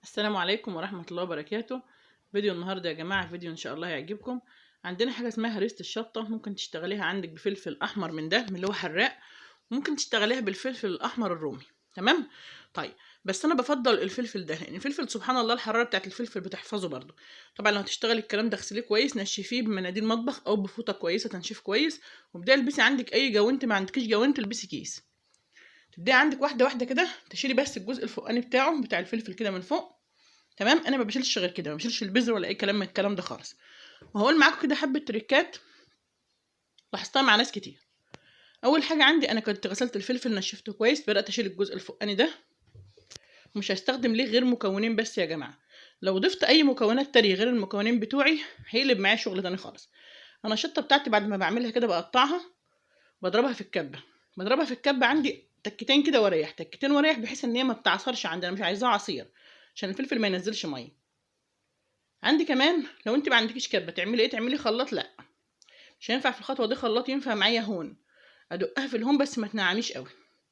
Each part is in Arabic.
السلام عليكم ورحمة الله وبركاته. فيديو النهاردة يا جماعة فيديو ان شاء الله يعجبكم. عندنا حاجة اسمها هريسة الشطة، ممكن تشتغليها عندك بفلفل احمر من ده من اللي هو حراق، ممكن تشتغليها بالفلفل الاحمر الرومي. تمام. طيب بس انا بفضل الفلفل ده لان الفلفل سبحان الله الحرارة بتاعت الفلفل بتحفظه برضو. طبعا لو هتشتغلي الكلام ده اغسليه كويس، نشفيه بمناديل مطبخ او بفوطة كويسة تنشيف كويس، وابدأي البسي عندك اي جوانت، ما عندكيش جوانت البسي كيس. تبدأي عندك واحدة واحدة كده، تشيلي بس الجزء الفوقاني بتاعه بتاع الفلفل كده من فوق. تمام. انا ما بشيلش غير كده، ما بشيلش البذر ولا اي كلام من الكلام ده خالص. وهقول معاكم كده حبه تريكات لاحظتها مع ناس كتير. اول حاجه عندي، انا كنت غسلت الفلفل نشفته كويس، بدات اشيل الجزء الفوقاني ده. مش هستخدم ليه غير مكونين بس يا جماعه. لو ضفت اي مكونات تانية غير المكونين بتوعي هيقلب معايا شغل تاني خالص. انا الشطه بتاعتي بعد ما بعملها كده بقطعها، بضربها في الكبه. بضربها في الكبه عندي تكتين كده واريح تكتين واريح، بحيث ان هي ما بتعصرش عندي، انا مش عايزاها عصير عشان الفلفل ما ينزلش ميه. عندي كمان لو انت ما عندكيش كبه تعملي ايه؟ تعملي خلاط. لا، مش هينفع في الخطوه دي خلاط، ينفع معايا هون. ادقها في الهون بس ما تنعميش قوي.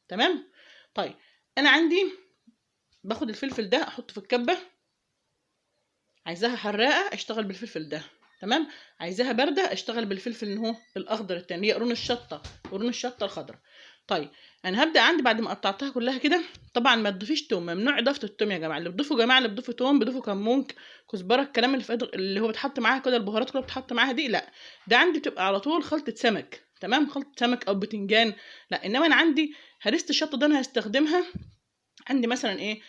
تمام. طيب انا عندي باخد الفلفل ده احطه في الكبه. عايزاها حراقه اشتغل بالفلفل ده. تمام. عايزاها بارده اشتغل بالفلفل اللي هو الاخضر التاني، هي قرون الشطه، قرون الشطه الخضراء. طيب انا هبدا عندي بعد ما قطعتها كلها كده. طبعا ما تضيفيش توم، ممنوع اضافه التوم يا جماعه. اللي بتضيفوا جماعه اللي بتضيفوا توم بيضيفوا كمون، كزبره، الكلام اللي في اللي هو بتحط معاها كده، البهارات كلها بتحط معاها دي لا. ده عندي بتبقى على طول خلطه سمك. تمام، خلطه سمك او بتنجان. لا، انما انا عندي هريسه الشطه ده انا هستخدمها عندي مثلا ايه،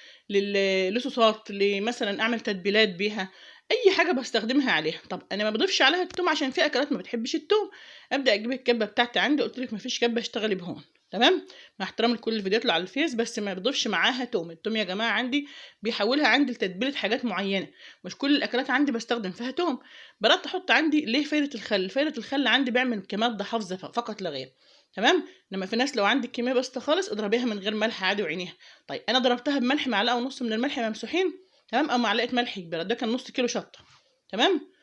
لصوصات، مثلا اعمل تتبيلات بيها، اي حاجه بستخدمها عليها. طب انا ما بضيفش عليها التوم عشان في اكلات ما بتحبش التوم. ابدا اجيب الكبه بتاعتي عندي، قلت لك ما فيش كبه اشتغلي بهون. تمام. مع احترام لكل الفيديوهات اللي على الفيس، بس ما بضيفش معاها توم. التوم يا جماعه عندي بيحولها عندي لتتبيله حاجات معينه، مش كل الاكلات عندي بستخدم فيها توم. بدات احط عندي ليه فايده الخل. فايده الخل عندي بيعمل كماده حافظه فقط لا غير. تمام. انما في ناس لو عندك كميه بسيطه خالص اضربيها من غير ملح عادي وعينيها. طيب انا ضربتها بملح، معلقه ونص من الملح ممسوحين. تمام، او معلقه ملح كبيره، ده كان نص كيلو شطه. تمام.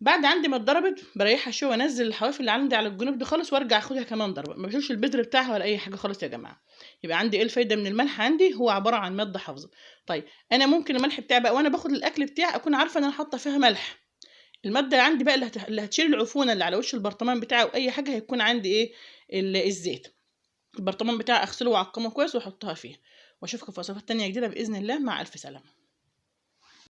بعد عندي ما اتضربت بريحها شويه وانزل الحواف اللي عندي على الجنوب دي خالص، وارجع اخدها كمان ضربه. ما بشيلش البذر بتاعها ولا اي حاجه خالص يا جماعه. يبقى عندي ايه الفايده من الملح؟ عندي هو عباره عن ماده حافظه. طيب انا ممكن الملح بتاعي بقى وانا باخد الاكل بتاعي اكون عارفه ان انا حاطه فيها ملح. الماده اللي عندي بقى اللي هتشيل العفونه اللي على وش البرطمان بتاعي او اي حاجه، هيكون عندي ايه؟ الزيت. البرطمان بتاعي اغسله واعقمه كويس واحطها فيه. واشوفكم في وصفات تانية جديدة بإذن الله. مع ألف سلامة.